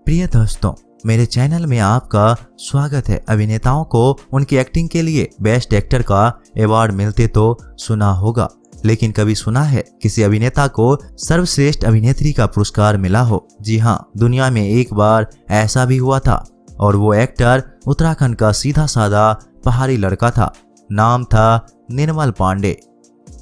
प्रिय दोस्तों, मेरे चैनल में आपका स्वागत है। अभिनेताओं को उनकी एक्टिंग के लिए बेस्ट एक्टर का अवार्ड मिलते तो सुना होगा, लेकिन कभी सुना है किसी अभिनेता को सर्वश्रेष्ठ अभिनेत्री का पुरस्कार मिला हो? जी हाँ, दुनिया में एक बार ऐसा भी हुआ था और वो एक्टर उत्तराखंड का सीधा साधा पहाड़ी लड़का था। नाम था निर्मल पांडे।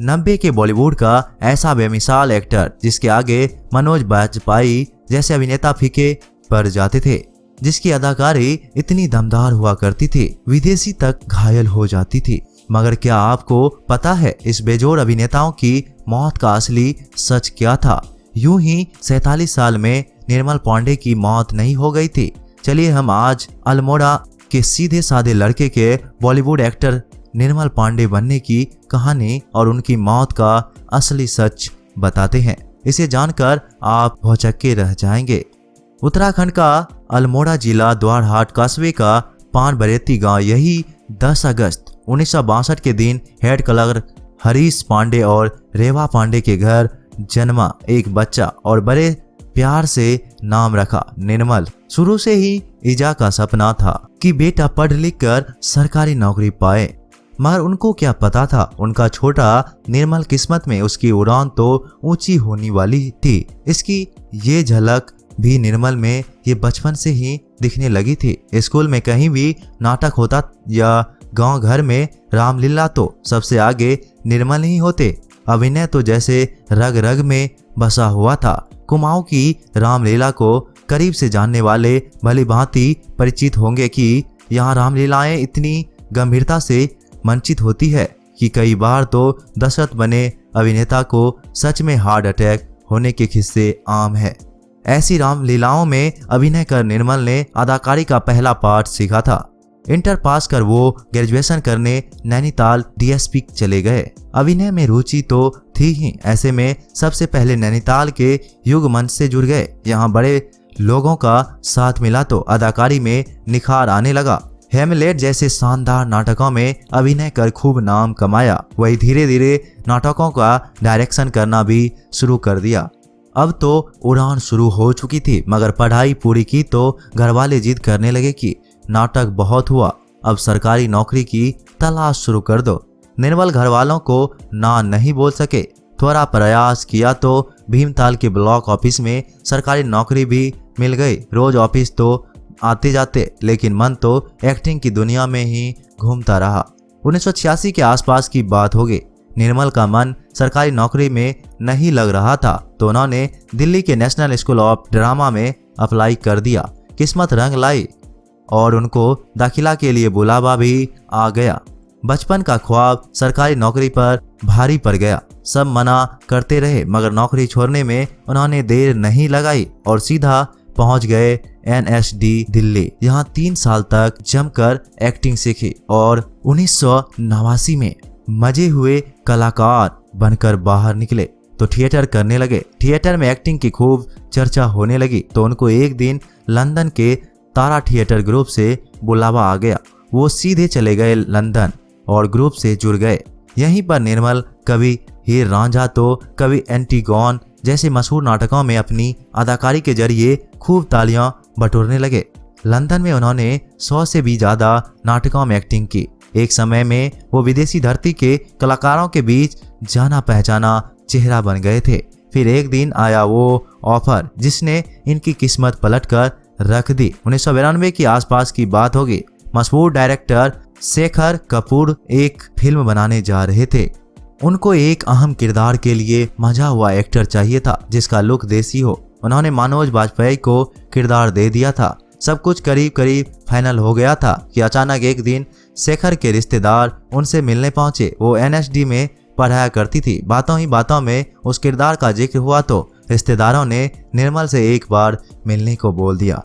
90 के बॉलीवुड का ऐसा बेमिसाल एक्टर जिसके आगे मनोज बाजपेयी जैसे अभिनेता फीके पड़ जाते थे, जिसकी अदाकारी इतनी दमदार हुआ करती थी विदेशी तक घायल हो जाती थी। मगर क्या आपको पता है इस बेजोड़ अभिनेताओं की मौत का असली सच क्या था? यूं ही 47 साल में निर्मल पांडे की मौत नहीं हो गई थी। चलिए हम आज अल्मोड़ा के सीधे साधे लड़के के बॉलीवुड एक्टर निर्मल पांडे बनने की कहानी और उनकी मौत का असली सच बताते हैं। इसे जानकर आप भौचक्के रह जाएंगे। उत्तराखंड का अल्मोड़ा जिला द्वारहाट कस्बे का पानबरेती गांव यही 10 अगस्त 1962 के दिन हेड क्लर्क हरीश पांडे और रेवा पांडे के घर जन्मा एक बच्चा और बड़े प्यार से नाम रखा निर्मल। शुरू से ही ईजा का सपना था कि बेटा पढ़ लिख कर सरकारी नौकरी पाए, मगर उनको क्या पता था उनका छोटा निर्मल किस्मत में उसकी उड़ान तो ऊंची होने वाली थी। इसकी ये झलक भी निर्मल में ये बचपन से ही दिखने लगी थी। स्कूल में कहीं भी नाटक होता या गांव घर में रामलीला तो सबसे आगे निर्मल ही होते। अभिनय तो जैसे रग रग में बसा हुआ था। कुमाऊं की रामलीला को करीब से जानने वाले भली भांति परिचित होंगे कि यहाँ रामलीलाएं इतनी गंभीरता से मंचित होती है कि कई बार तो दशरथ बने अभिनेता को सच में हार्ट अटैक होने के किस्से आम है। ऐसी रामलीलाओं में अभिनय कर निर्मल ने अदाकारी का पहला पाठ सीखा था। इंटर पास कर वो ग्रेजुएशन करने नैनीताल डीएसपी चले गए। अभिनय में रुचि तो थी ही, ऐसे में सबसे पहले नैनीताल के युग मंच से जुड़ गए। यहाँ बड़े लोगों का साथ मिला तो अदाकारी में निखार आने लगा। हेमलेट जैसे शानदार नाटकों में अभिनय कर खूब नाम कमाया। वही धीरे धीरे नाटकों का डायरेक्शन करना भी शुरू कर दिया। अब तो उड़ान शुरू हो चुकी थी, मगर पढ़ाई पूरी की तो घरवाले जिद करने लगे कि नाटक बहुत हुआ, अब सरकारी नौकरी की तलाश शुरू कर दो। निर्मल घरवालों को ना नहीं बोल सके। थोड़ा प्रयास किया तो भीमताल के ब्लॉक ऑफिस में सरकारी नौकरी भी मिल गई। रोज ऑफिस तो आते जाते, लेकिन मन तो एक्टिंग की दुनिया में ही घूमता रहा। 1986 के आसपास की बात होगी। निर्मल का मन सरकारी नौकरी में नहीं लग रहा था तो उन्होंने दिल्ली के नेशनल स्कूल ऑफ ड्रामा में अप्लाई कर दिया। किस्मत रंग लाई और उनको दाखिला के लिए बुलावा भी आ गया। बचपन का ख्वाब सरकारी नौकरी पर भारी पड़ गया। सब मना करते रहे, मगर नौकरी छोड़ने में उन्होंने देर नहीं लगाई और सीधा पहुंच गए एनएसडी दिल्ली। यहाँ 3 साल तक जमकर एक्टिंग सीखी और 1989 में मजे हुए कलाकार बनकर बाहर निकले तो थिएटर करने लगे। थिएटर में एक्टिंग की खूब चर्चा होने लगी तो उनको एक दिन लंदन के तारा थिएटर ग्रुप से बुलावा आ गया। वो सीधे चले गए लंदन और ग्रुप से जुड़ गए। यहीं पर निर्मल कभी हीर रांझा तो कभी एंटीगोन जैसे मशहूर नाटकों में अपनी अदाकारी के जरिए खूब तालियां बटोरने लगे। लंदन में उन्होंने 100 से भी ज्यादा नाटकों में एक्टिंग की। एक समय में वो विदेशी धरती के कलाकारों के बीच जाना पहचाना चेहरा बन गए थे। फिर एक दिन आया वो ऑफर जिसने इनकी किस्मत पलटकर रख दी। 1992 के आसपास की बात होगी। मशहूर डायरेक्टर शेखर कपूर एक फिल्म बनाने जा रहे थे। उनको एक अहम किरदार के लिए मजा हुआ एक्टर चाहिए था जिसका लुक देसी हो। उन्होंने मनोज बाजपेयी को किरदार दे दिया था। सब कुछ करीब करीब फाइनल हो गया था कि अचानक एक दिन शेखर के रिश्तेदार उनसे मिलने पहुंचे। वो एनएसडी में पढ़ाया करती थी। बातों ही बातों में उस किरदार का जिक्र हुआ तो रिश्तेदारों ने निर्मल से एक बार मिलने को बोल दिया।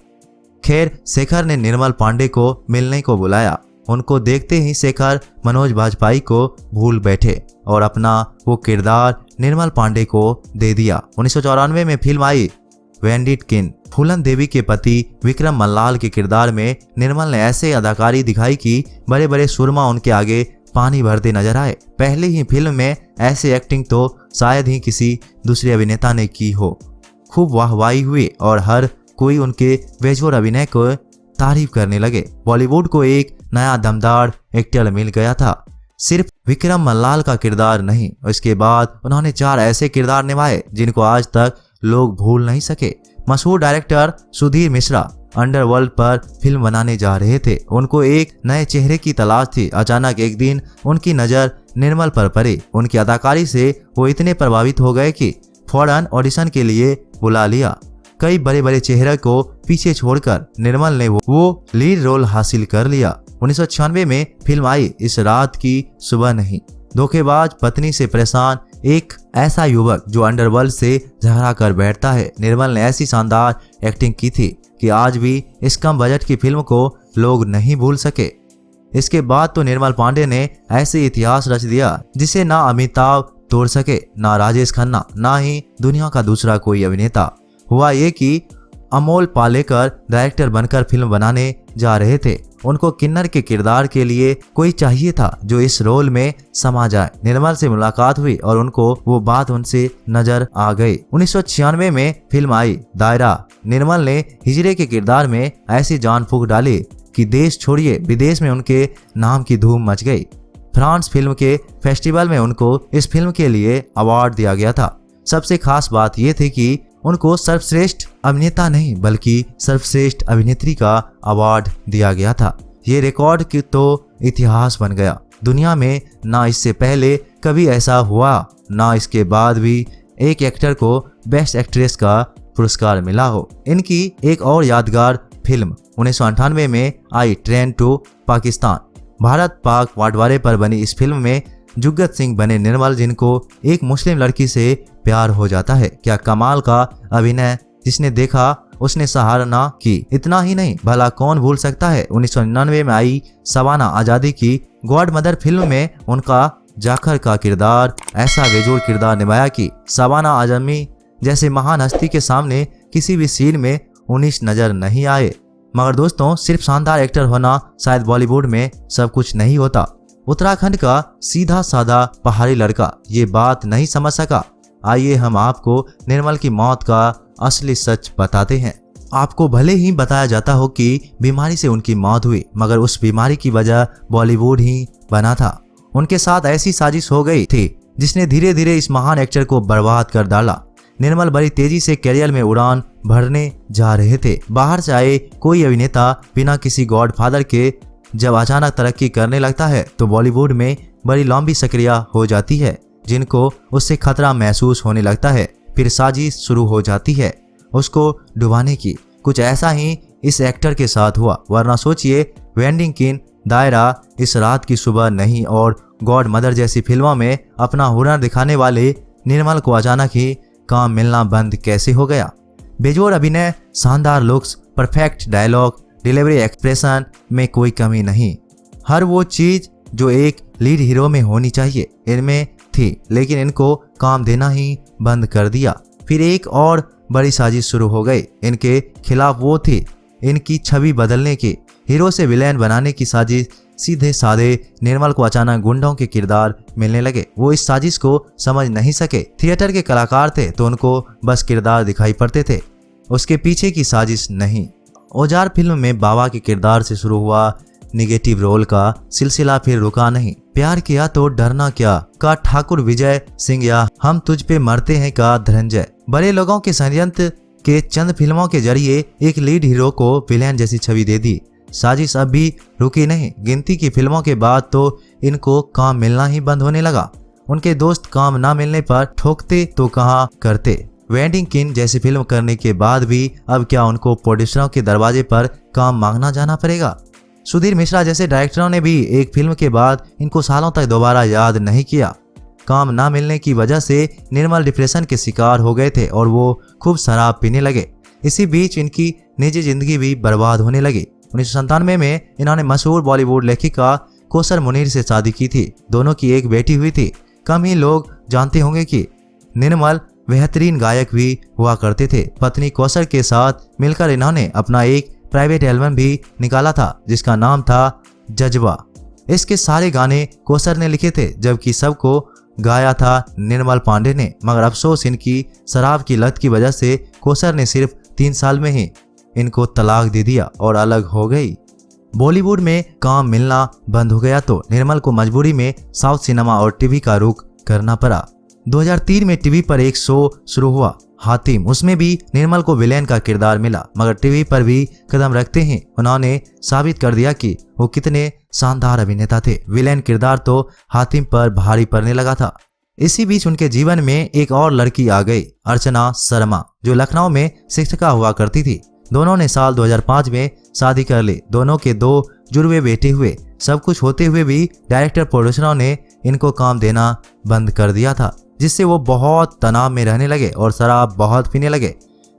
खैर, शेखर ने निर्मल पांडे को मिलने को बुलाया। उनको देखते ही शेखर मनोज बाजपेयी को भूल बैठे और अपना वो किरदार निर्मल पांडे को दे दिया। 1994 में फिल्म आई वेंडिट किन। फूलन देवी के पति विक्रम मल्लाल के किरदार में निर्मल ने ऐसे अदाकारी दिखाई कि बड़े बड़े सुरमा उनके आगे पानी भरते नजर आए। पहले ही फिल्म में ऐसी एक्टिंग तो शायद ही किसी दूसरे अभिनेता ने की हो। खूब वाहवाही हुई और हर कोई उनके बेजोड़ अभिनय को तारीफ करने लगे। बॉलीवुड को एक नया दमदार एक्टर मिल गया था, सिर्फ विक्रम मल्लाल का किरदार नहीं। इसके बाद उन्होंने 4 ऐसे किरदार निभाए जिनको आज तक लोग भूल नहीं सके। मशहूर डायरेक्टर सुधीर मिश्रा अंडरवर्ल्ड पर फिल्म बनाने जा रहे थे। उनको एक नए चेहरे की तलाश थी। अचानक एक दिन उनकी नज़र निर्मल पर पड़ी। उनकी अदाकारी से वो इतने प्रभावित हो गए कि फौरन ऑडिशन के लिए बुला लिया। कई बड़े बड़े चेहरे को पीछे छोड़कर निर्मल ने वो लीड रोल हासिल कर लिया। 1996 में फिल्म आई इस रात की सुबह नहीं। धोखेबाज पत्नी से परेशान एक ऐसा युवक जो अंडरवर्ल्ड से झगड़ा कर बैठता है। निर्मल ने ऐसी शानदार एक्टिंग की थी कि आज भी इस कम बजट की फिल्म को लोग नहीं भूल सके। इसके बाद तो निर्मल पांडे ने ऐसे इतिहास रच दिया जिसे ना अमिताभ तोड़ सके, ना राजेश खन्ना, ना ही दुनिया का दूसरा कोई अभिनेता। हुआ ये कि अमोल पालेकर डायरेक्टर बनकर फिल्म बनाने जा रहे थे। उनको किन्नर के किरदार के लिए कोई चाहिए था जो इस रोल में समा जाए। निर्मल से मुलाकात हुई और उनको वो बात उनसे नजर आ गई। 1996 में फिल्म आई दायरा। निर्मल ने हिजरे के किरदार में ऐसी जान फूंक डाली कि देश छोड़िए विदेश में उनके नाम की धूम मच गई। फ्रांस फिल्म के फेस्टिवल में उनको इस फिल्म के लिए अवार्ड दिया गया था। सबसे खास बात यह थी कि उनको सर्वश्रेष्ठ अभिनेता नहीं बल्कि सर्वश्रेष्ठ अभिनेत्री का अवार्ड दिया गया था। ये रिकॉर्ड की तो इतिहास बन गया। दुनिया में ना इससे पहले कभी ऐसा हुआ, ना इसके बाद भी एक एक्टर को बेस्ट एक्ट्रेस का पुरस्कार मिला हो। इनकी एक और यादगार फिल्म 1998 में आई ट्रेन टू पाकिस्तान। भारत पाक बंटवारे पर बनी इस फिल्म में जुगत सिंह बने निर्मल, जिनको एक मुस्लिम लड़की से प्यार हो जाता है। क्या कमाल का अभिनय, जिसने देखा उसने सराहना की। इतना ही नहीं, भला कौन भूल सकता है 1999 में आई शबाना आजादी की गॉड मदर फिल्म में उनका जाखर का किरदार ऐसा बेजोड़ किरदार निभाया कि शबाना आजमी जैसे महान हस्ती के सामने किसी भी सीन में 19 नजर नहीं आए। मगर दोस्तों, सिर्फ शानदार एक्टर होना शायद बॉलीवुड में सब कुछ नहीं होता। उत्तराखंड का सीधा साधा पहाड़ी लड़का ये बात नहीं समझ सका। आइए हम आपको निर्मल की मौत का असली सच बताते हैं। आपको भले ही बताया जाता हो कि बीमारी से उनकी मौत हुई, मगर उस बीमारी की वजह बॉलीवुड ही बना था। उनके साथ ऐसी साजिश हो गई थी जिसने धीरे धीरे इस महान एक्टर को बर्बाद कर डाला। निर्मल बड़ी तेजी से करियर में उड़ान भरने जा रहे थे। बाहर से आए कोई अभिनेता बिना किसी गॉडफादर के जब अचानक तरक्की करने लगता है तो बॉलीवुड में बड़ी लंबी सक्रिया हो जाती है, जिनको उससे खतरा महसूस होने लगता है। फिर साजिश शुरू हो जाती है उसको डुबाने की। कुछ ऐसा ही इस एक्टर के साथ हुआ, वरना सोचिए वेंडिंग किन, दायरा, इस रात की सुबह नहीं और गॉड मदर जैसी फिल्मों में अपना हुनर दिखाने वाले निर्मल को अचानक ही काम मिलना बंद कैसे हो गया। बेजोड़ अभिनय, शानदार looks, perfect dialogue delivery, expression में कोई कमी नहीं। हर वो चीज जो एक लीड हीरो में होनी चाहिए इनमें थी, लेकिन इनको काम देना ही बंद कर दिया। फिर एक और बड़ी साजिश शुरू हो गई इनके खिलाफ, वो थी इनकी छवि बदलने की। हीरो से विलेन बनाने की साजिश। सीधे साधे निर्मल को अचानक गुंडों के किरदार मिलने लगे। वो इस साजिश को समझ नहीं सके। थिएटर के कलाकार थे तो उनको बस किरदार दिखाई पड़ते थे, उसके पीछे की साजिश नहीं। औजार फिल्म में बाबा के किरदार से शुरू हुआ निगेटिव रोल का सिलसिला फिर रुका नहीं। प्यार किया तो डरना क्या का ठाकुर विजय सिंह या हम तुझ पे मरते हैं का धनंजय। बड़े लोगों के षड्यंत्र के चंद फिल्मों के जरिए एक लीड हीरो को विलेन जैसी छवि दे दी। साजिश अब भी रुकी नहीं। गिनती की फिल्मों के बाद तो इनको काम मिलना ही बंद होने लगा। उनके दोस्त काम ना मिलने पर ठोकते तो कहाँ करते। वेडिंग किन जैसी फिल्म करने के बाद भी अब क्या उनको प्रोड्यूसरों के दरवाजे पर काम मांगना जाना पड़ेगा। सुधीर मिश्रा जैसे डायरेक्टरों ने भी एक फिल्म के बाद इनको सालों तक दोबारा याद नहीं किया। काम ना मिलने की वजह से निर्मल डिप्रेशन के शिकार हो गए थे और वो खूब शराब पीने लगे। इसी बीच इनकी निजी जिंदगी भी बर्बाद होने लगी। 1997 में इन्होंने मशहूर बॉलीवुड लेखिका कौसर मुनीर से शादी की थी। दोनों की एक बेटी हुई थी। कम ही लोग जानते होंगे कि निर्मल बेहतरीन गायक भी हुआ करते थे। पत्नी कौसर के साथ मिलकर इन्होंने अपना एक प्राइवेट एल्बम भी निकाला था जिसका नाम था जज्बा। इसके सारे गाने कौसर ने लिखे थे जबकि सबको गाया था निर्मल पांडे ने। मगर अफसोस इनकी शराब की लत की वजह से कौसर ने सिर्फ 3 साल में ही इनको तलाक दे दिया और अलग हो गई। बॉलीवुड में काम मिलना बंद हो गया तो निर्मल को मजबूरी में साउथ सिनेमा और टीवी का रुख करना पड़ा। 2003 में टीवी पर एक शो शुरू हुआ, हातिम। उसमें भी निर्मल को विलेन का किरदार मिला, मगर टीवी पर भी कदम रखते ही उन्होंने साबित कर दिया कि वो कितने शानदार अभिनेता थे। विलेन किरदार तो हातिम पर भारी पड़ने लगा था। इसी बीच उनके जीवन में एक और लड़की आ गई, अर्चना शर्मा, जो लखनऊ में शिक्षिका हुआ करती थी। दोनों ने साल 2005 में शादी कर ली। दोनों के 2 जुड़वे बेटे हुए। सब कुछ होते हुए भी डायरेक्टर प्रोड्यूसरों ने इनको काम देना बंद कर दिया था, जिससे वो बहुत तनाव में रहने लगे और शराब बहुत पीने लगे।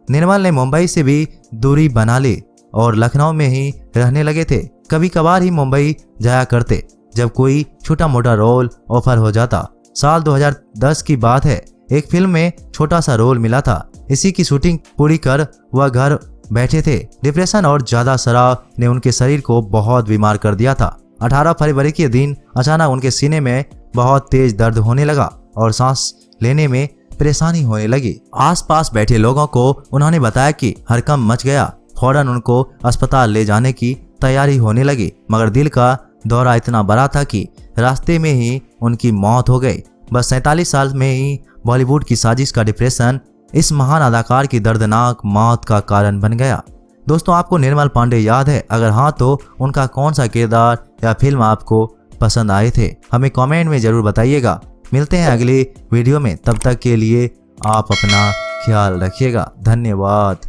निर्मल ने मुंबई से भी दूरी बना ली और लखनऊ में ही रहने लगे थे। कभी कभार ही मुंबई जाया करते जब कोई छोटा मोटा रोल ऑफर हो जाता। साल 2010 की बात है, एक फिल्म में छोटा सा रोल मिला था। इसी की शूटिंग पूरी कर वह घर बैठे थे। डिप्रेशन और ज्यादा शराब ने उनके शरीर को बहुत बीमार कर दिया था। 18 फरवरी के दिन अचानक उनके सीने में बहुत तेज दर्द होने लगा और सांस लेने में परेशानी होने लगी। आसपास बैठे लोगों को उन्होंने बताया कि हड़कंप मच गया। फौरन उनको अस्पताल ले जाने की तैयारी होने लगी, मगर दिल का दौरा इतना बड़ा था कि रास्ते में ही उनकी मौत हो गई। बस 47 साल में ही बॉलीवुड की साजिश का डिप्रेशन इस महान अदाकार की दर्दनाक मौत का कारण बन गया। दोस्तों, आपको निर्मल पांडे याद है? अगर हाँ तो उनका कौन सा किरदार या फिल्म आपको पसंद आए थे? हमें कमेंट में जरूर बताइएगा। मिलते हैं अगले वीडियो में, तब तक के लिए आप अपना ख्याल रखिएगा। धन्यवाद।